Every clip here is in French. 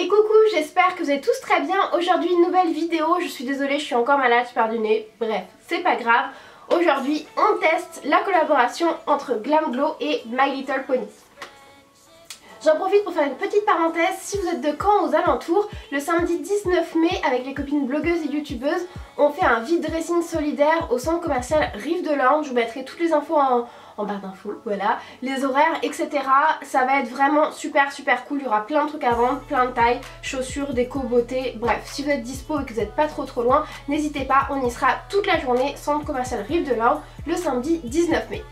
Et coucou, j'espère que vous allez tous très bien. Aujourd'hui une nouvelle vidéo, je suis désolée, je suis encore malade, je perds du nez, bref, c'est pas grave. Aujourd'hui on teste la collaboration entre GlamGlow et My Little Pony. J'en profite pour faire une petite parenthèse, si vous êtes de Caen aux alentours, le samedi 19 mai avec les copines blogueuses et youtubeuses, on fait un vide dressing solidaire au centre commercial Rive de l'Orne. Je vous mettrai toutes les infos en barre d'infos, voilà, les horaires, etc. Ça va être vraiment super cool, il y aura plein de trucs à vendre, plein de tailles, chaussures, déco, beauté, bref, si vous êtes dispo et que vous n'êtes pas trop loin, n'hésitez pas, on y sera toute la journée, centre commercial Rive de l'Orne, le samedi 19 mai.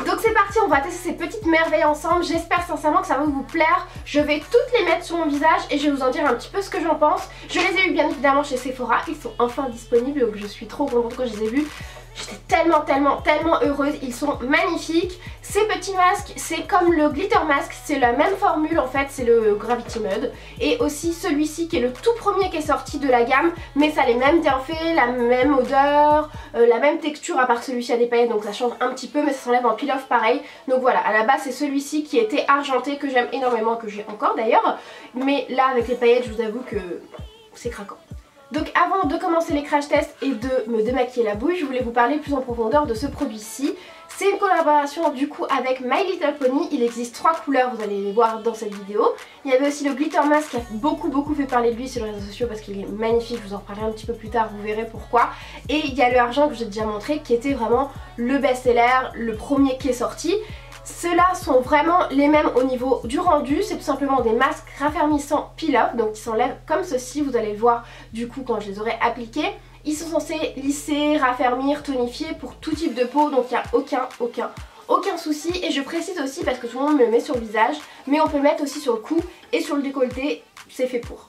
Donc c'est parti, on va tester ces petites merveilles ensemble, j'espère sincèrement que ça va vous plaire. Je vais toutes les mettre sur mon visage et je vais vous en dire un petit peu ce que j'en pense. Je les ai eu bien évidemment chez Sephora, ils sont enfin disponibles donc je suis trop contente quand je les ai vus. J'étais tellement heureuse, ils sont magnifiques. Ces petits masques, c'est comme le glitter mask, c'est la même formule en fait, c'est le Gravity Mud. Et aussi celui-ci qui est le tout premier qui est sorti de la gamme, mais ça a les mêmes bienfaits, la même odeur, la même texture, à part que celui-ci a des paillettes donc ça change un petit peu, mais ça s'enlève en peel-off pareil. Donc voilà, à la base c'est celui-ci qui était argenté, que j'aime énormément, que j'ai encore d'ailleurs. Mais là avec les paillettes, je vous avoue que c'est craquant. Donc avant de commencer les crash tests et de me démaquiller la bouille, je voulais vous parler plus en profondeur de ce produit-ci. C'est une collaboration du coup avec My Little Pony, il existe 3 couleurs, vous allez les voir dans cette vidéo. Il y avait aussi le glitter mask qui a beaucoup fait parler de lui sur les réseaux sociaux parce qu'il est magnifique, je vous en reparlerai un petit peu plus tard, vous verrez pourquoi. Et il y a le argent que j'ai déjà montré qui était vraiment le best-seller, le premier qui est sorti. Ceux-là sont vraiment les mêmes au niveau du rendu, c'est tout simplement des masques raffermissants peel-off, donc qui s'enlèvent comme ceci, vous allez le voir du coup quand je les aurai appliqués. Ils sont censés lisser, raffermir, tonifier pour tout type de peau, donc il n'y a aucun souci. Et je précise aussi parce que tout le monde me le met sur le visage, mais on peut le mettre aussi sur le cou et sur le décolleté, c'est fait pour.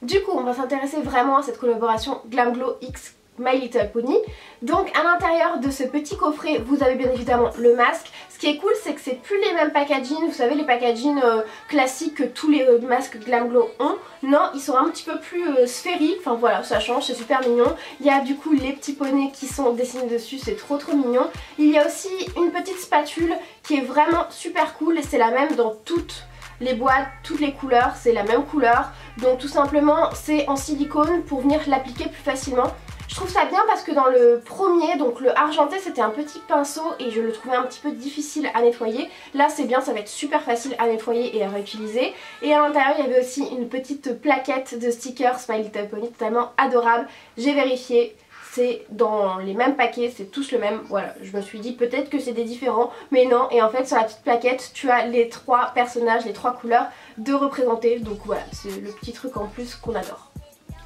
Du coup on va s'intéresser vraiment à cette collaboration GlamGlow X My Little Pony. Donc à l'intérieur de ce petit coffret vous avez bien évidemment le masque. Ce qui est cool c'est que c'est plus les mêmes packaging, vous savez les packaging classiques que tous les masques GlamGlow ont. Non, ils sont un petit peu plus sphériques, enfin voilà, ça change, c'est super mignon. Il y a du coup les petits poneys qui sont dessinés dessus, c'est trop mignon. Il y a aussi une petite spatule qui est vraiment super cool et c'est la même dans toutes les boîtes, toutes les couleurs, c'est la même couleur. Donc tout simplement c'est en silicone pour venir l'appliquer plus facilement. Je trouve ça bien parce que dans le premier, donc le argenté, c'était un petit pinceau et je le trouvais un petit peu difficile à nettoyer. Là c'est bien, ça va être super facile à nettoyer et à réutiliser. Et à l'intérieur il y avait aussi une petite plaquette de stickers My Little Pony totalement adorable. J'ai vérifié, c'est dans les mêmes paquets, c'est tous le même. Voilà, je me suis dit peut-être que c'est des différents, mais non. Et en fait sur la petite plaquette tu as les 3 personnages, les 3 couleurs de représenter. Donc voilà, c'est le petit truc en plus qu'on adore.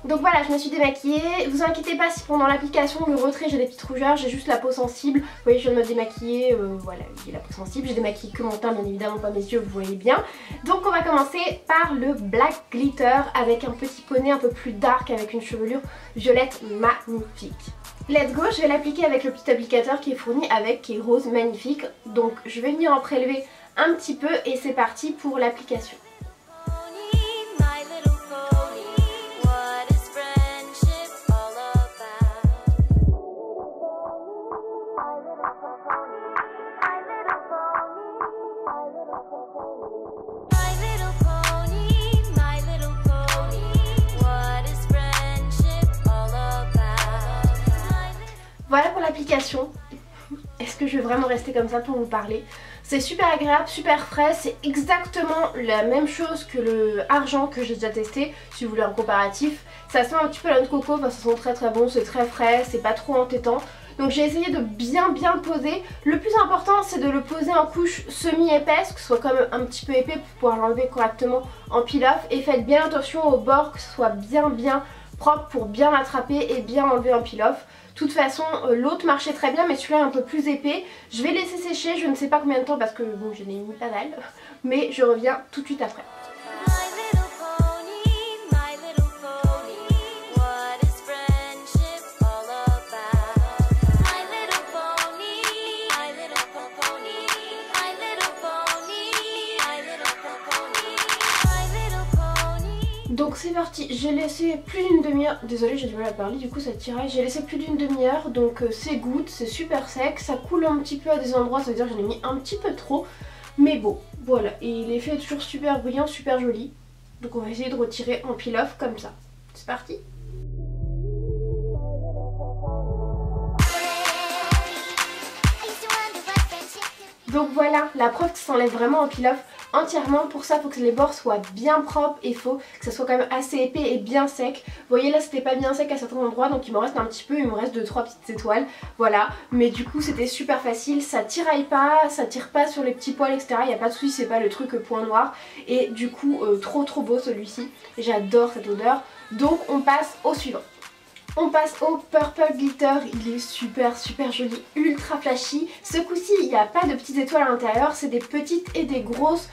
Donc voilà, je me suis démaquillée, vous inquiétez pas si pendant l'application, le retrait, j'ai des petites rougeurs, j'ai juste la peau sensible. Vous voyez, je viens de me démaquiller, voilà, j'ai la peau sensible, j'ai démaquillé que mon teint, bien évidemment pas mes yeux, vous voyez bien. Donc on va commencer par le Black Glitter avec un petit poney un peu plus dark, avec une chevelure violette magnifique. Let's go, je vais l'appliquer avec le petit applicateur qui est fourni avec, qui est rose magnifique. Donc je vais venir en prélever un petit peu et c'est parti pour l'application. Voilà pour l'application. Est-ce que je vais vraiment rester comme ça pour vous parler? C'est super agréable, super frais, c'est exactement la même chose que le argent que j'ai déjà testé, si vous voulez un comparatif. Ça sent un petit peu la noix de coco, enfin, ça sent très bon, c'est très frais, c'est pas trop entêtant. Donc j'ai essayé de bien le poser. Le plus important c'est de le poser en couche semi-épaisse, que ce soit quand même un petit peu épais pour pouvoir l'enlever correctement en peel-off. Et faites bien attention au bord, que ce soit bien propre pour bien l'attraper et bien enlever en peel-off. De toute façon l'autre marchait très bien mais celui-là est un peu plus épais. Je vais laisser sécher, je ne sais pas combien de temps parce que bon j'en ai mis pas mal. Mais je reviens tout de suite après. Donc c'est parti, j'ai laissé plus d'une demi-heure, désolée j'ai du mal à parler du coup ça tirait, j'ai laissé plus d'une demi-heure donc c'est goutte, c'est super sec, ça coule un petit peu à des endroits, ça veut dire que j'en ai mis un petit peu trop, mais bon, voilà, et l'effet est toujours super brillant, super joli, Donc on va essayer de retirer en peel-off comme ça. C'est parti. Donc voilà, la preuve que ça s'enlève vraiment en peel-off entièrement. Pour ça, il faut que les bords soient bien propres et il faut que ça soit quand même assez épais et bien sec. Vous voyez là, c'était pas bien sec à certains endroits, donc il me reste un petit peu, il me reste 2-3 petites étoiles. Voilà, mais du coup c'était super facile, ça tiraille pas, ça tire pas sur les petits poils etc. Il n'y a pas de souci, c'est pas le truc point noir. Et du coup, trop beau celui-ci. J'adore cette odeur. Donc on passe au suivant. On passe au Purple Glitter, il est super joli, ultra flashy. Ce coup-ci il n'y a pas de petites étoiles à l'intérieur, c'est des petites et des grosses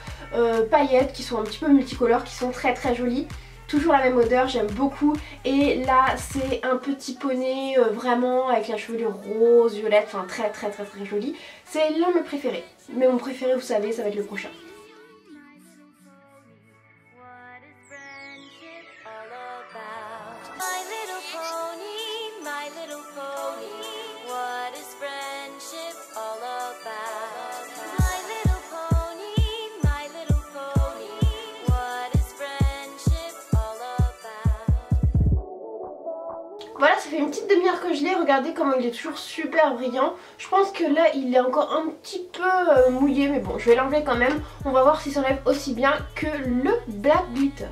paillettes qui sont un petit peu multicolores, qui sont très jolies. Toujours la même odeur, j'aime beaucoup. Et là c'est un petit poney vraiment avec la chevelure rose, violette, enfin très joli. C'est l'un de mes préférés. Mais mon préféré vous savez, ça va être le prochain. Voilà, ça fait une petite demi-heure que je l'ai, regardez comment il est toujours super brillant. Je pense que là il est encore un petit peu mouillé, mais bon je vais l'enlever quand même. On va voir s'il s'enlève aussi bien que le Black Glitter.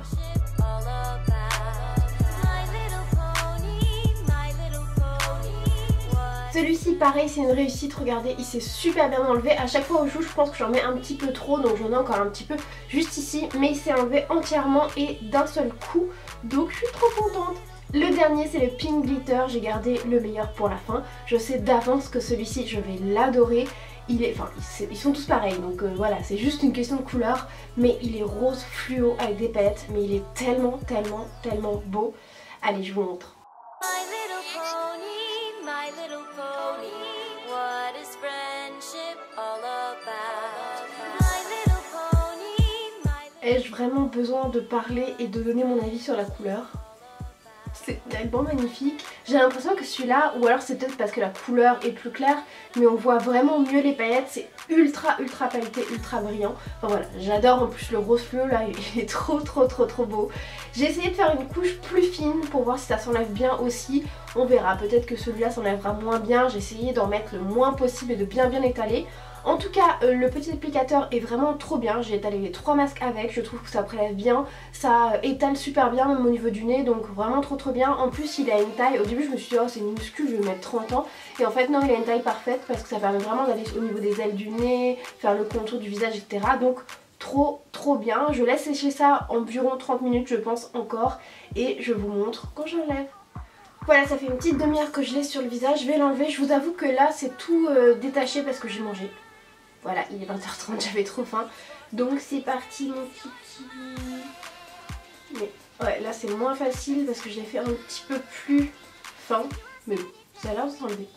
Celui-ci pareil c'est une réussite, regardez il s'est super bien enlevé. À chaque fois où je joue je pense que j'en mets un petit peu trop, donc j'en ai encore un petit peu juste ici. Mais il s'est enlevé entièrement et d'un seul coup, donc je suis trop contente. Le dernier c'est le Pink Glitter, j'ai gardé le meilleur pour la fin. Je sais d'avance que celui-ci je vais l'adorer. Ils sont tous pareils donc voilà, c'est juste une question de couleur. Mais il est rose fluo avec des paillettes, mais il est tellement beau. Allez je vous montre. Ai-je vraiment besoin de parler et de donner mon avis sur la couleur? C'est tellement magnifique. J'ai l'impression que celui-là, ou alors c'est peut-être parce que la couleur est plus claire, mais on voit vraiment mieux les paillettes. C'est ultra pailleté, ultra brillant. Enfin voilà, j'adore en plus le rose fluo là, il est trop beau. J'ai essayé de faire une couche plus fine pour voir si ça s'enlève bien aussi. On verra, peut-être que celui-là s'enlèvera moins bien. J'ai essayé d'en mettre le moins possible et de bien étaler. En tout cas, le petit applicateur est vraiment trop bien. J'ai étalé les 3 masques avec, je trouve que ça prélève bien, ça étale super bien même au niveau du nez, donc vraiment trop bien. En plus il a une taille, au début je me suis dit oh c'est minuscule, je vais mettre 30 ans. Et en fait non, il a une taille parfaite parce que ça permet vraiment d'aller au niveau des ailes du nez, faire le contour du visage etc. Donc trop bien. Je laisse sécher ça environ 30 minutes je pense encore et je vous montre quand j'enlève. Voilà, ça fait une petite demi-heure que je l'ai sur le visage, je vais l'enlever. Je vous avoue que là c'est tout détaché parce que j'ai mangé. Voilà, il est 20h30, j'avais trop faim. Donc c'est parti mon kiki. Mais ouais, là c'est moins facile parce que je l'ai fait un petit peu plus fin. Mais bon, ça a l'air de s'enlever.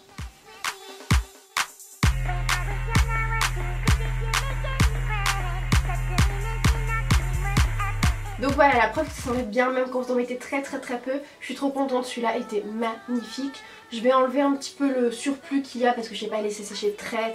Donc voilà, la preuve que ça s'enlève bien même quand vous en mettez très peu. Je suis trop contente, celui-là était magnifique. Je vais enlever un petit peu le surplus qu'il y a parce que je n'ai pas laissé sécher très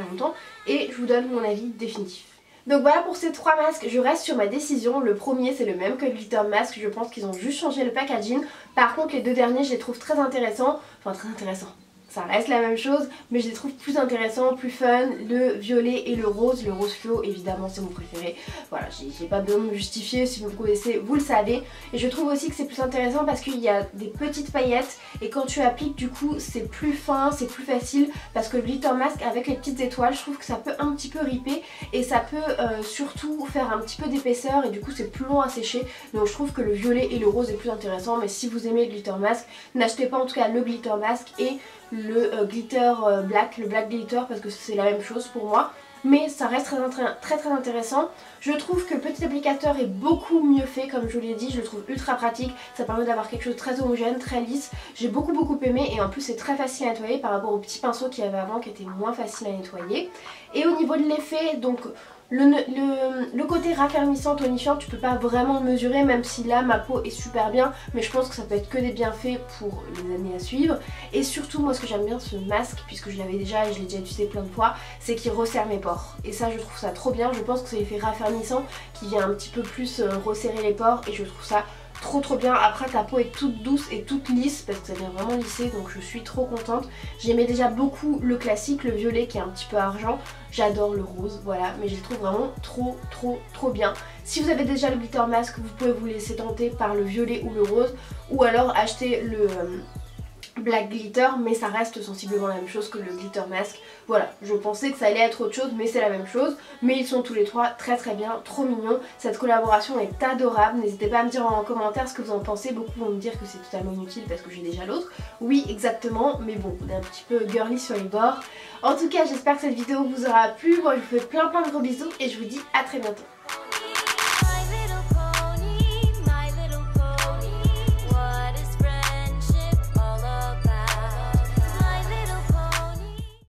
longtemps. Et je vous donne mon avis définitif. Donc voilà pour ces 3 masques, je reste sur ma décision. Le premier c'est le même que le Glitter Mask, je pense qu'ils ont juste changé le packaging. Par contre les 2 derniers je les trouve très intéressants. Enfin très intéressants. Ça reste la même chose, mais je les trouve plus intéressants, plus fun. Le violet et le rose fluo évidemment c'est mon préféré. Voilà, j'ai pas besoin de me justifier, si vous me connaissez vous le savez. Et je trouve aussi que c'est plus intéressant parce qu'il y a des petites paillettes et quand tu appliques du coup c'est plus fin, c'est plus facile. Parce que le Glitter Mask avec les petites étoiles, je trouve que ça peut un petit peu ripper et ça peut surtout faire un petit peu d'épaisseur et du coup c'est plus long à sécher. Donc je trouve que le violet et le rose est plus intéressant, mais si vous aimez le Glitter Mask, n'achetez pas en tout cas le Glitter Mask et le glitter black, le black glitter parce que c'est la même chose pour moi. Mais ça reste très intéressant. Je trouve que le petit applicateur est beaucoup mieux fait comme je vous l'ai dit, je le trouve ultra pratique. Ça permet d'avoir quelque chose de très homogène, très lisse. J'ai beaucoup aimé et en plus c'est très facile à nettoyer par rapport au petit pinceau qu'il y avait avant qui était moins facile à nettoyer. Et au niveau de l'effet, donc Le côté raffermissant, tonifiant, tu peux pas vraiment le mesurer, même si là ma peau est super bien, mais je pense que ça peut être que des bienfaits pour les années à suivre. Et surtout moi ce que j'aime bien ce masque, puisque je l'avais déjà et je l'ai déjà utilisé plein de fois, c'est qu'il resserre mes pores. Et ça je trouve ça trop bien, je pense que c'est l'effet raffermissant qui vient un petit peu plus resserrer les pores et je trouve ça trop bien. Après ta peau est toute douce et toute lisse parce que ça vient vraiment lisser, donc je suis trop contente. J'aimais déjà beaucoup le classique, le violet qui est un petit peu argent. J'adore le rose, voilà, mais je le trouve vraiment trop bien. Si vous avez déjà le glitter mask, vous pouvez vous laisser tenter par le violet ou le rose, ou alors acheter le black glitter, mais ça reste sensiblement la même chose que le glitter mask. Voilà, je pensais que ça allait être autre chose, mais c'est la même chose. Mais ils sont tous les trois très bien, trop mignons. Cette collaboration est adorable. N'hésitez pas à me dire en commentaire ce que vous en pensez. Beaucoup vont me dire que c'est totalement inutile parce que j'ai déjà l'autre. Oui, exactement, mais bon, on est un petit peu girly sur les bords. En tout cas, j'espère que cette vidéo vous aura plu. Moi, je vous fais plein de gros bisous et je vous dis à très bientôt.